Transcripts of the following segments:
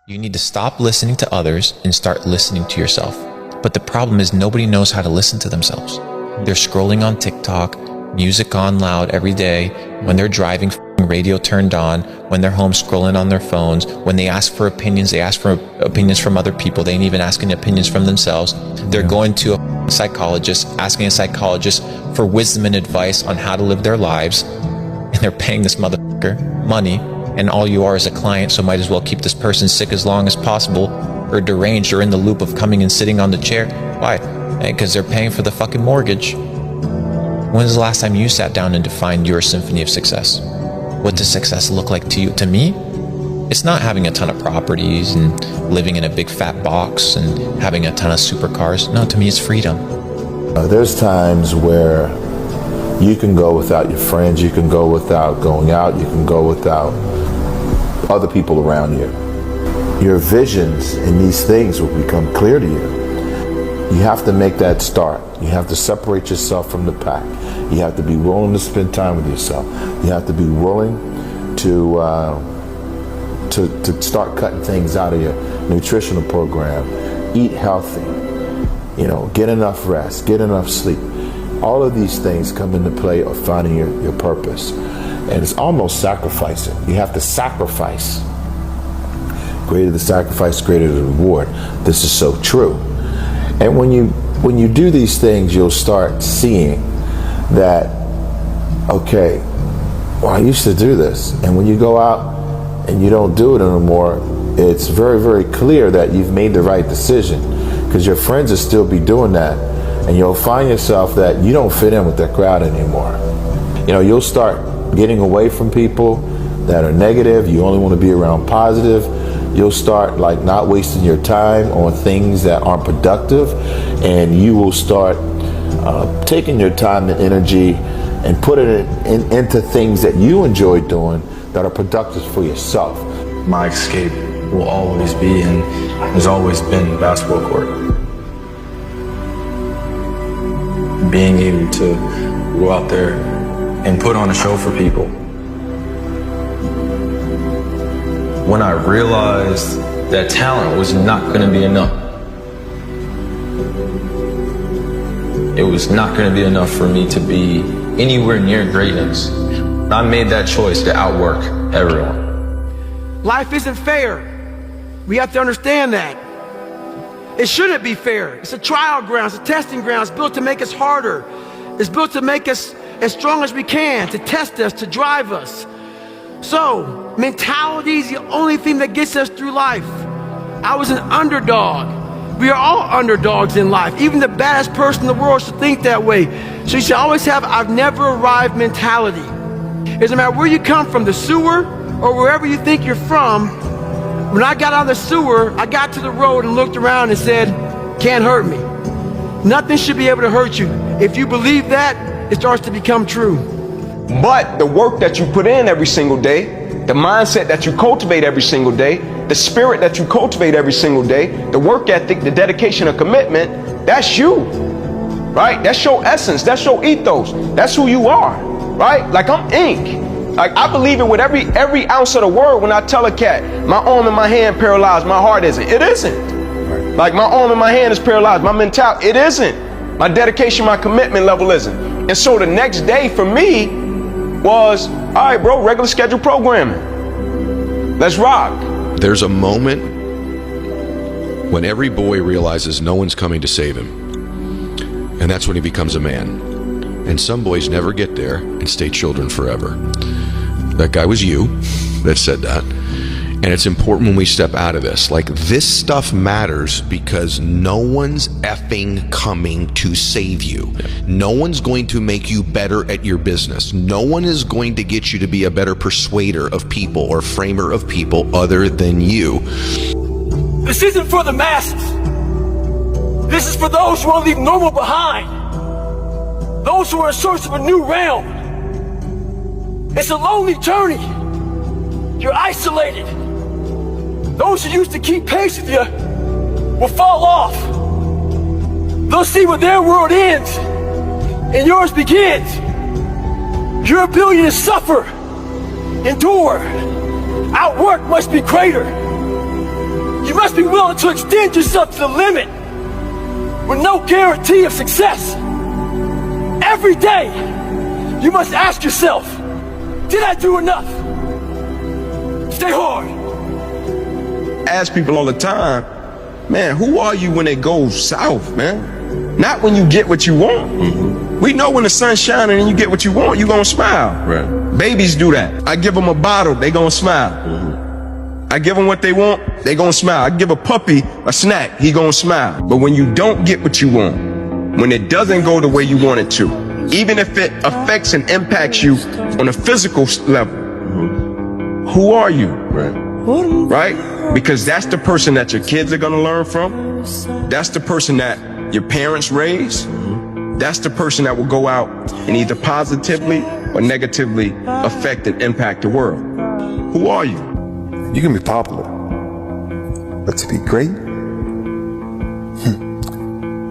You need to stop listening to others and start listening to yourself. But the problem is nobody knows how to listen to themselves. They're scrolling on TikTok, music on loud every day, when they're driving, radio turned on, when they're home scrolling on their phones. When they ask for opinions, they ask for opinions from other people. They ain't even asking opinions from themselves. They're going to a psychologist, asking a psychologist for wisdom and advice on how to live their lives. And they're paying this motherfucker money. And all you are is a client, so might as well keep this person sick as long as possible, or deranged, or in the loop of coming and sitting on the chair. Why? Because they're paying for the fucking mortgage. When's the last time you sat down and defined your symphony of success? What does success look like to you? To me, it's not having a ton of properties and living in a big fat box and having a ton of supercars. No, to me, it's freedom. There's times where you can go without your friends, you can go without going out, you can go without other people around you. Your visions and these things will become clear to you. You have to make that start. You have to separate yourself from the pack. You have to be willing to spend time with yourself. You have to be willing to start cutting things out of your nutritional program. Eat healthy. Get enough rest. Get enough sleep. All of these things come into play of finding your purpose. And it's almost sacrificing. You have to sacrifice. Greater the sacrifice, greater the reward. This is so true. And when you do these things, you'll start seeing that, okay, well, I used to do this. And when you go out and you don't do it anymore, it's very, very clear that you've made the right decision, because your friends will still be doing that. And you'll find yourself that you don't fit in with that crowd anymore. You'll start getting away from people that are negative. You only want to be around positive. You'll start not wasting your time on things that aren't productive, and you will start taking your time and energy and putting it into things that you enjoy doing that are productive for yourself. My escape will always be and has always been the basketball court. Being able to go out there and put on a show for people. When I realized that talent was not going to be enough. It was not going to be enough for me to be anywhere near greatness. I made that choice to outwork everyone. Life isn't fair. We have to understand that. It shouldn't be fair. It's a trial ground, it's a testing ground. It's built to make us harder. It's built to make us as strong as we can, to test us, to drive us. So, mentality is the only thing that gets us through life. I was an underdog. We are all underdogs in life. Even the baddest person in the world should think that way. So you should always have I've never arrived mentality. It doesn't matter where you come from, the sewer or wherever you think you're from. When I got out of the sewer, I got to the road and looked around and said, can't hurt me. Nothing should be able to hurt you. If you believe that, it starts to become true. But the work that you put in every single day, the mindset that you cultivate every single day, the spirit that you cultivate every single day, the work ethic, the dedication and commitment, that's you, right? That's your essence, that's your ethos, that's who you are, right? Like I'm ink. Like I believe it with every ounce of the word when I tell a cat, my arm and my hand paralyzed, my heart isn't. It isn't. Like my arm and my hand is paralyzed, my mentality, it isn't. My dedication, my commitment level isn't. And so the next day for me was, all right, bro, regular schedule programming. Let's rock. There's a moment when every boy realizes no one's coming to save him. And that's when he becomes a man. And some boys never get there and stay children forever. That guy was you that said that. And it's important when we step out of this. Like, this stuff matters because no one's effing coming to save you. No one's going to make you better at your business. No one is going to get you to be a better persuader of people or framer of people other than you. This isn't for the masses. This is for those who want to leave normal behind. Those who are in search of a new realm. It's a lonely journey. You're isolated. Those who used to keep pace with you will fall off. They'll see where their world ends and yours begins. Your ability to suffer, endure, outwork must be greater. be willing to extend yourself to the limit with no guarantee of success. Every day, you must ask yourself, did I do enough? Stay hard. Ask people all the time, man, who are you when it goes south, man? Not when you get what you want. Mm-hmm. We know when the sun's shining and you get what you want, you gonna smile. Right. Babies do that. I give them a bottle, they gonna smile. Mm-hmm. I give them what they want, they gonna smile. I give a puppy a snack, he gonna smile. But when you don't get what you want, when it doesn't go the way you want it to, even if it affects and impacts you on a physical level, mm-hmm. who are you? Right? Because that's the person that your kids are gonna learn from. That's the person that your parents raise. Mm-hmm. That's the person that will go out and either positively or negatively affect and impact the world. Who are you? You can be popular, but to be great,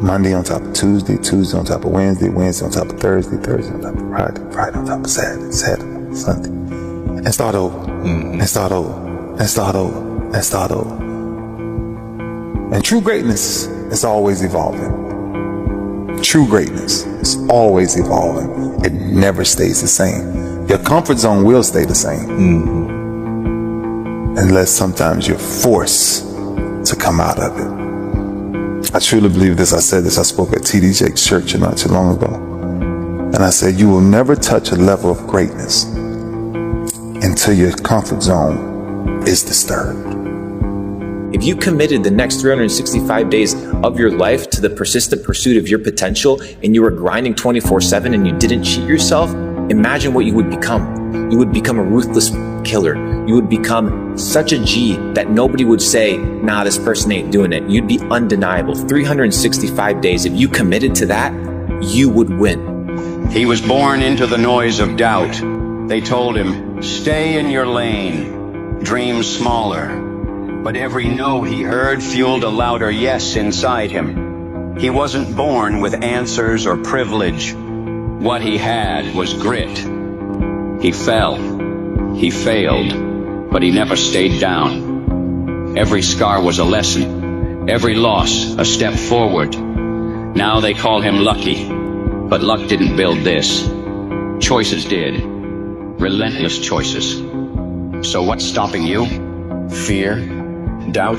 Monday on top of Tuesday, Tuesday on top of Wednesday, Wednesday on top of Thursday, Thursday on top of Friday, Friday on top of Saturday, Saturday on top of Sunday, and start over, and start over, and start over, and start over. And true greatness is always evolving. True greatness is always evolving. It never stays the same. Your comfort zone will stay the same, unless sometimes you're forced to come out of it. I truly believe this. I said this. I spoke at T.D. Jakes' church not too long ago. And I said, you will never touch a level of greatness until your comfort zone is disturbed. If you committed the next 365 days of your life to the persistent pursuit of your potential and you were grinding 24/7 and you didn't cheat yourself, imagine what you would become. You would become a ruthless killer. You would become such a G that nobody would say, nah, this person ain't doing it. You'd be undeniable. 365 days, if you committed to that, you would win. He was born into the noise of doubt. They told him, stay in your lane, dream smaller. But every no he heard fueled a louder yes inside him. He wasn't born with answers or privilege. What he had was grit. He fell. He failed, but he never stayed down. Every scar was a lesson. Every loss, a step forward. Now they call him lucky, but luck didn't build this. Choices did. Relentless choices. So what's stopping you? Fear? Doubt?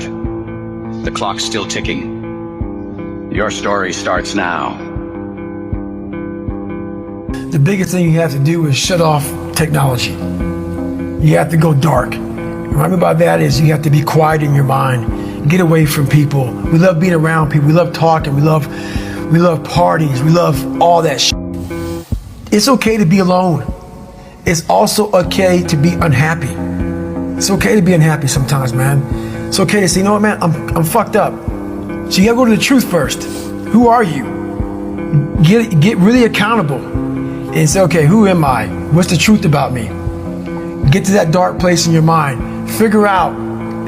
The clock's still ticking. Your story starts now. The biggest thing you have to do is shut off technology. You have to go dark. And what I mean by that is you have to be quiet in your mind. Get away from people. We love being around people. We love talking. We love parties. We love all that shit. It's okay to be alone. It's also okay to be unhappy. It's okay to be unhappy sometimes, man. It's okay to say, you know what, man, I'm fucked up. So you gotta go to the truth first. Who are you? Get really accountable and say, okay, who am I? What's the truth about me? Get to that dark place in your mind. Figure out,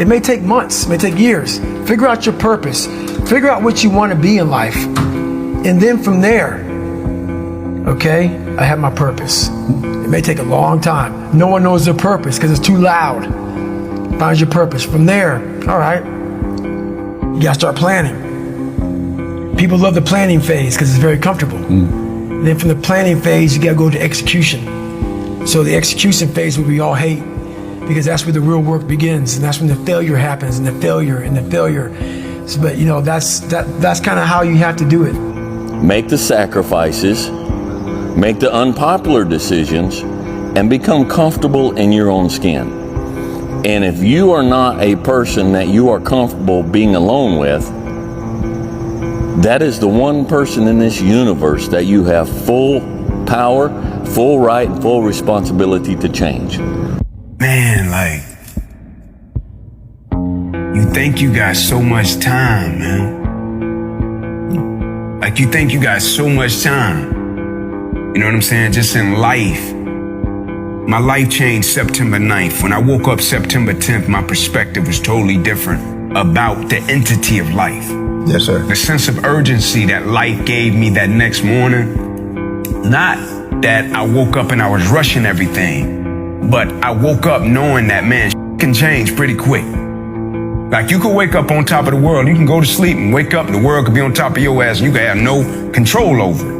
it may take months, it may take years. Figure out your purpose. Figure out what you want to be in life. And then from there, okay, I have my purpose. It may take a long time. No one knows their purpose because it's too loud. Find your purpose. From there, all right, you gotta start planning. People love the planning phase because it's very comfortable. Then from the planning phase, you gotta go to execution. So the execution phase, what we all hate, because that's where the real work begins, and that's when the failure happens, and the failure. So, but you know, that's kind of how you have to do it. Make the sacrifices, make the unpopular decisions, and become comfortable in your own skin. And if you are not a person that you are comfortable being alone with, that is the one person in this universe that you have full power, full right, and full responsibility to change. Man, like, you think you got so much time, man. Like, you think you got so much time. You know what I'm saying? Just in life. My life changed September 9th. When I woke up September 10th, my perspective was totally different about the entity of life. Yes, sir. The sense of urgency that life gave me that next morning. Not that I woke up and I was rushing everything, but I woke up knowing that, man, can change pretty quick. Like, you could wake up on top of the world. You can go to sleep and wake up and the world could be on top of your ass and you could have no control over it,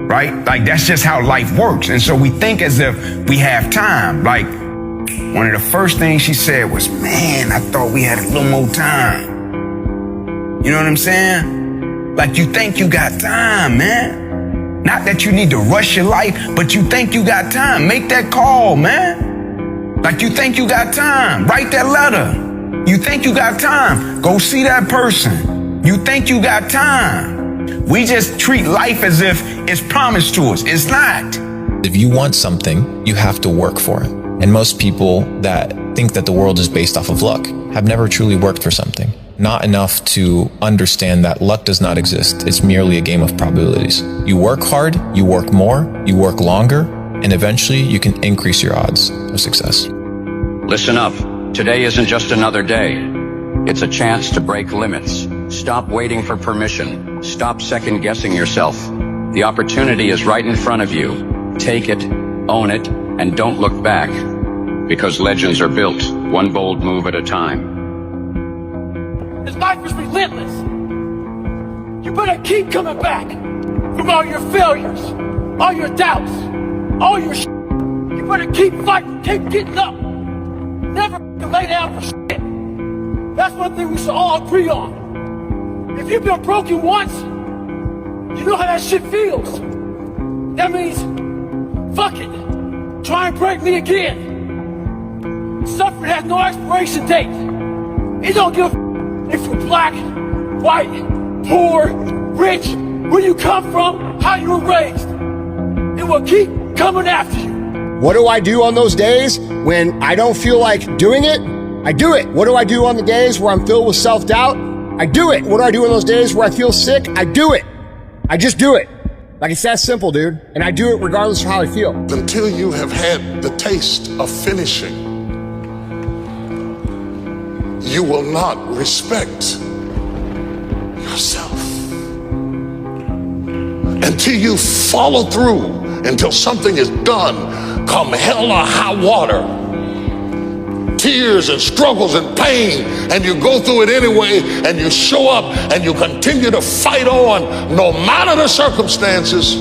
right? Like, that's just how life works. And so we think as if we have time. Like, one of the first things she said was, man, I thought we had a little more time. You know what I'm saying? Like, you think you got time, man. Not that you need to rush your life, but you think you got time. Make that call, man. Like, you think you got time. Write that letter. You think you got time. Go see that person. You think you got time. We just treat life as if it's promised to us. It's not. If you want something, you have to work for it. And most people that think that the world is based off of luck have never truly worked for something. Not enough to understand that luck does not exist. It's merely a game of probabilities. You work hard, you work more, you work longer, and eventually you can increase your odds of success. Listen up. Today isn't just another day. It's a chance to break limits. Stop waiting for permission. Stop second-guessing yourself. The opportunity is right in front of you. Take it, own it, and don't look back. Because legends are built, one bold move at a time. This life is relentless. You better keep coming back from all your failures, all your doubts, all your shit. You better keep fighting, keep getting up. Never lay down for shit. That's one thing we should all agree on. If you've been broken once, you know how that shit feels. That means, fuck it. Try and break me again. Suffering has no expiration date. It don't give a if you're black, white, poor, rich, where you come from, how you were raised. It will keep coming after you. What do I do on those days when I don't feel like doing it? I do it. What do I do on the days where I'm filled with self-doubt? I do it. What do I do on those days where I feel sick? I do it. I just do it. Like, it's that simple, dude. And I do it regardless of how I feel. Until you have had the taste of finishing, you will not respect yourself. Until you follow through, until something is done, come hell or high water, tears and struggles and pain, and you go through it anyway, and you show up and you continue to fight on no matter the circumstances.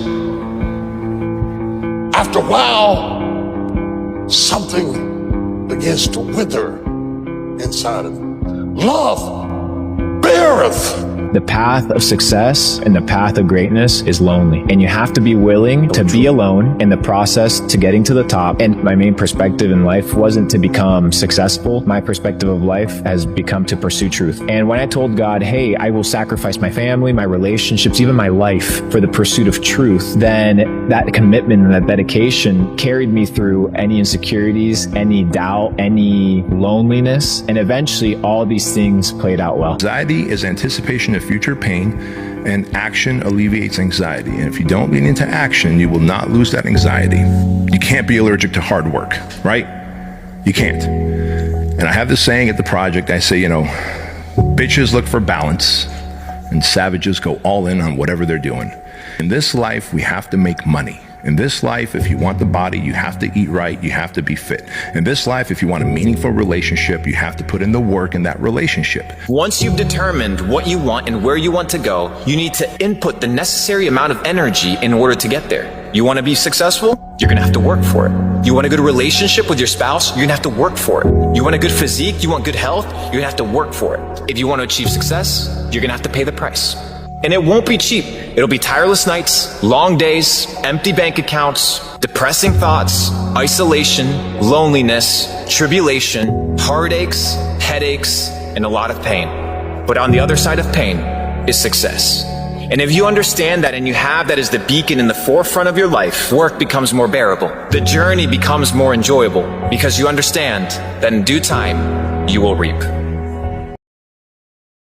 After a while, something begins to wither inside of you. Love beareth. The path of success and the path of greatness is lonely, and you have to be willing to be alone in the process to getting to the top. And my main perspective in life wasn't to become successful. My perspective of life has become to pursue truth. And when I told God, hey, I will sacrifice my family, my relationships, even my life for the pursuit of truth, then that commitment and that dedication carried me through any insecurities, any doubt, any loneliness, and eventually all these things played out well. Anxiety is anticipation of future pain, and action alleviates anxiety. And if you don't lean into action, you will not lose that anxiety. You can't be allergic to hard work, right? You can't. And I have this saying at the project, I say, bitches look for balance and savages go all in on whatever they're doing. In this life, we have to make money. In this life, if you want the body, you have to eat right, you have to be fit. In this life, if you want a meaningful relationship, you have to put in the work in that relationship. Once you've determined what you want and where you want to go, you need to input the necessary amount of energy in order to get there. You want to be successful? You're going to have to work for it. You want a good relationship with your spouse? You're going to have to work for it. You want a good physique? You want good health? You're going to have to work for it. If you want to achieve success, you're going to have to pay the price. And it won't be cheap. It'll be tireless nights, long days, empty bank accounts, depressing thoughts, isolation, loneliness, tribulation, heartaches, headaches, and a lot of pain. But on the other side of pain is success. And if you understand that and you have that as the beacon in the forefront of your life, work becomes more bearable. The journey becomes more enjoyable because you understand that in due time, you will reap.